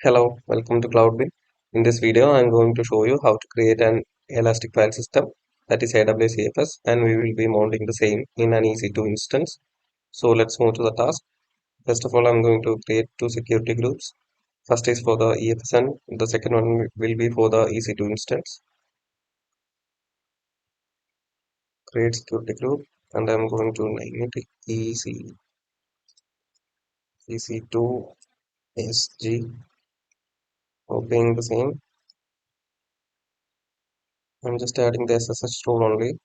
Hello, welcome to CloudBin. In this video, I'm going to show you how to create an elastic file system that is AWS EFS, and we will be mounting the same in an EC2 instance. So let's move to the task. First of all, I'm going to create two security groups. First is for the EFS and the second one will be for the EC2 instance. Create security group and I'm going to name it EC2 SG, obeying the same. I'm just adding the SSH role only.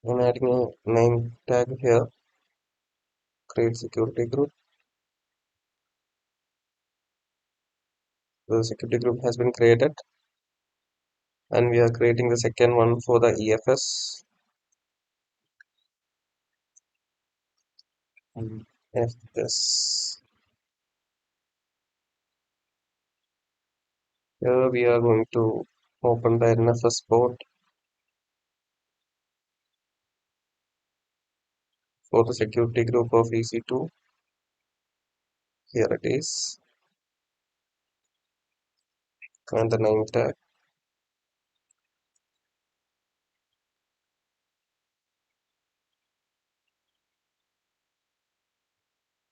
I'm adding a name tag here. Create security group. The security group has been created and we are creating the second one for the EFS. EFS. Here we are going to open the NFS port for the security group of EC2. Here it is, and the name tag.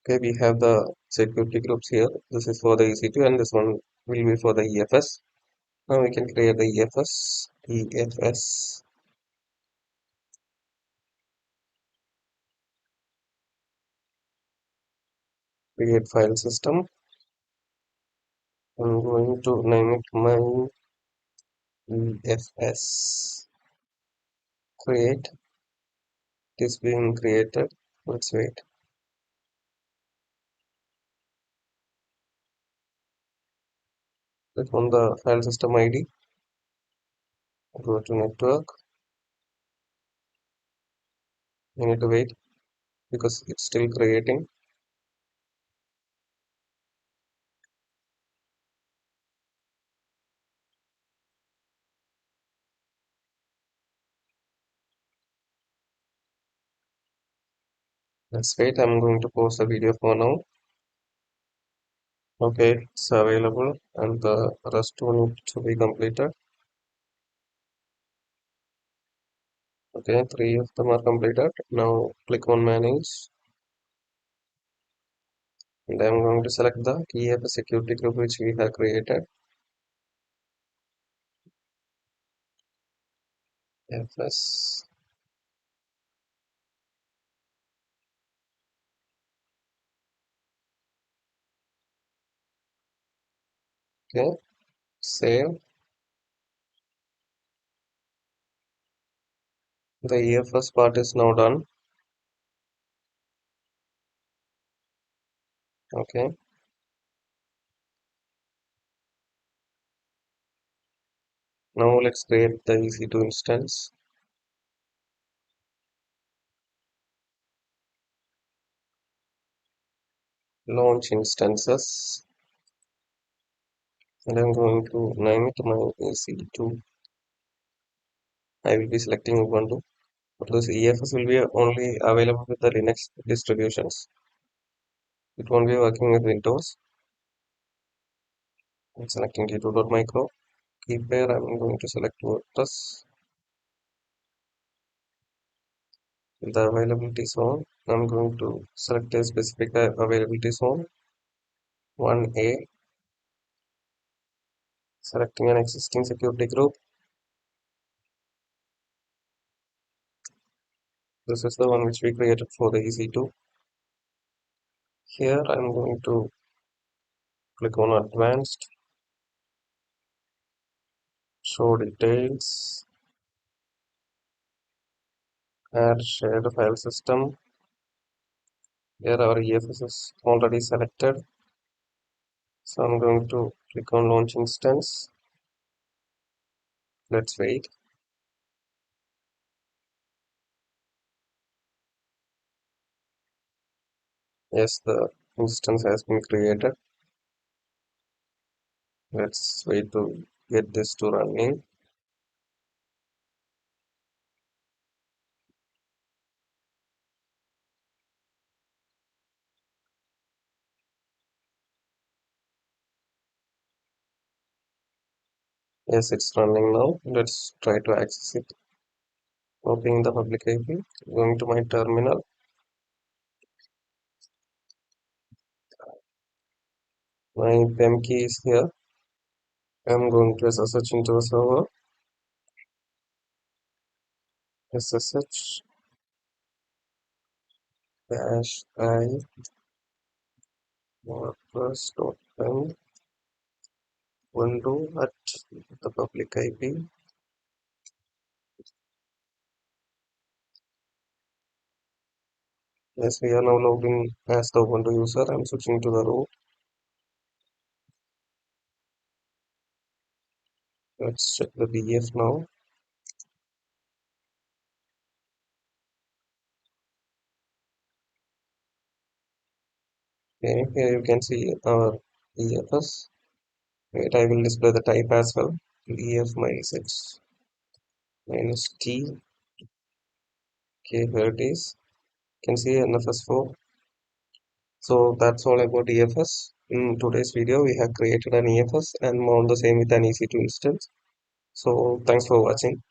Okay, we have the security groups here. This is for the EC2 and this one will be for the EFS. Now we can create the EFS. Create file system. I'm going to name it my EFS. Create. It is being created. Let's wait. Click on the file system ID. Go to network. You need to wait because it's still creating. Let's wait. I'm going to pause the video for now. Okay, it's available and the rest will need to be completed. Okay, 3 of them are completed. Now click on manage and I'm going to select the EFS security group which we have created. EFS. Okay, save. The EFS part is now done. Okay, now let's create the EC2 instance. Launch instances. And I'm going to name it my EC2. I will be selecting Ubuntu. But this EFS will be only available with the Linux distributions. It won't be working with Windows. I'm selecting T2.micro. Keypair, I'm going to select Wordpress. In the availability zone, I'm going to select a specific availability zone. 1A. Selecting an existing security group. This is the one which we created for the EC2. Here I'm going to click on Advanced, Show Details, Add Shared File System. Here our EFS is already selected. So I'm going to click on Launch Instance. Let's wait. Yes, the instance has been created. Let's wait to get this to running. Yes, it's running now. Let's try to access it. Opening the public IP, going to my terminal. My PEM key is here. I'm going to SSH into the server. SSH -i wordpress.pem window at the public IP. Yes, we are now logged in as the Ubuntu user. I'm switching to the root. Let's check the DF now. Okay, here you can see our EFS. Wait, I will display the type as well. EF -x -t. Okay, here it is. You can see NFS4. So that's all about EFS. In today's video, we have created an EFS and mount the same with an EC2 instance. So thanks for watching.